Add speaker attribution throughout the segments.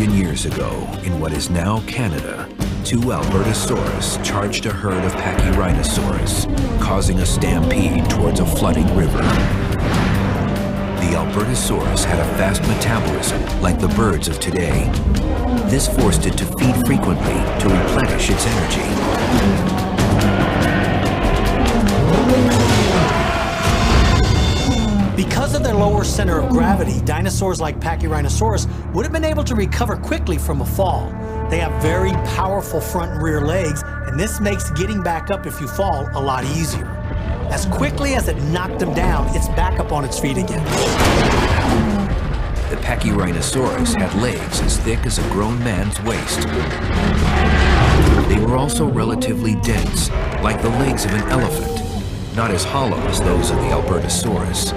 Speaker 1: Years ago, in what is now Canada, two Albertosaurus charged a herd of Pachyrhinosaurus, causing a stampede towards a flooding river. The Albertosaurus had a fast metabolism like the birds of today. This forced it to feed frequently to replenish its energy.
Speaker 2: Because of their lower center of gravity, dinosaurs like Pachyrhinosaurus would have been able to recover quickly from a fall. They have very powerful front and rear legs, and this makes getting back up if you fall a lot easier. As quickly as it knocked them down, it's back up on its feet again.
Speaker 1: The Pachyrhinosaurus had legs as thick as a grown man's waist. They were also relatively dense, like the legs of an elephant, not as hollow as those of the Albertosaurus.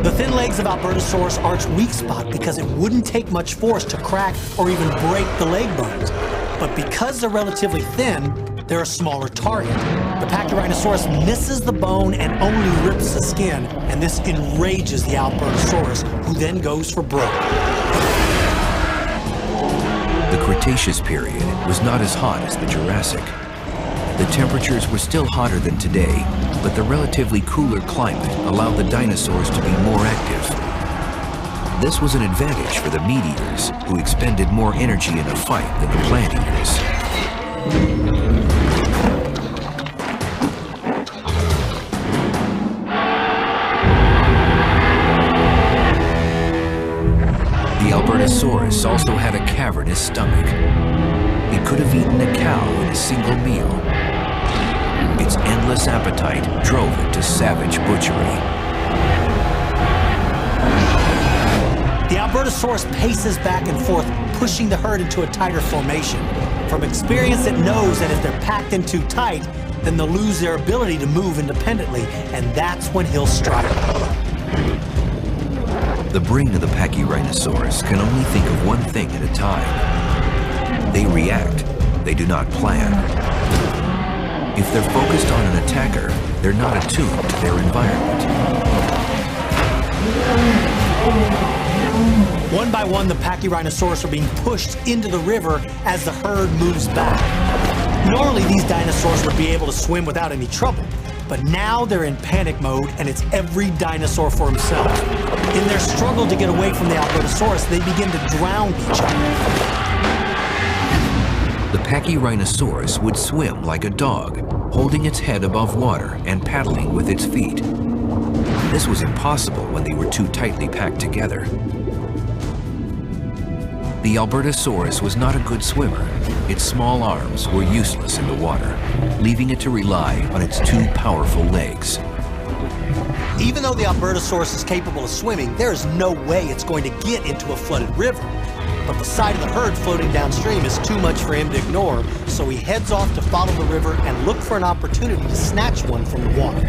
Speaker 2: The thin legs of Albertosaurus are its weak spot because it wouldn't take much force to crack or even break the leg bones. But because they're relatively thin, they're a smaller target. The Pachyrhinosaurus misses the bone and only rips the skin, and this enrages the Albertosaurus, who then goes for broke.
Speaker 1: The Cretaceous period was not as hot as the Jurassic. The temperatures were still hotter than today, but the relatively cooler climate allowed the dinosaurs to be more active. This was an advantage for the meat eaters, who expended more energy in a fight than the plant eaters. The Albertosaurus also had a cavernous stomach. It could have eaten a cow in a single meal. Its endless appetite drove it to savage butchery.
Speaker 2: The Albertosaurus paces back and forth, pushing the herd into a tighter formation. From experience, it knows that if they're packed in too tight, then they'll lose their ability to move independently, and that's when he'll strike.
Speaker 1: The brain of the Pachyrhinosaurus can only think of one thing at a time. They react, they do not plan. If they're focused on an attacker, they're not attuned to their environment.
Speaker 2: One by one, the Pachyrhinosaurus are being pushed into the river as the herd moves back. Normally, these dinosaurs would be able to swim without any trouble, but now they're in panic mode, and it's every dinosaur for himself. In their struggle to get away from the Albertosaurus, they begin to drown each other.
Speaker 1: The Pachyrhinosaurus would swim like a dog, holding its head above water and paddling with its feet. This was impossible when they were too tightly packed together. The Albertosaurus was not a good swimmer. Its small arms were useless in the water, leaving it to rely on its two powerful legs.
Speaker 2: Even though the Albertosaurus is capable of swimming, there is no way it's going to get into a flooded river. But the side of the herd floating downstream is too much for him to ignore, so he heads off to follow the river and look for an opportunity to snatch one from the water.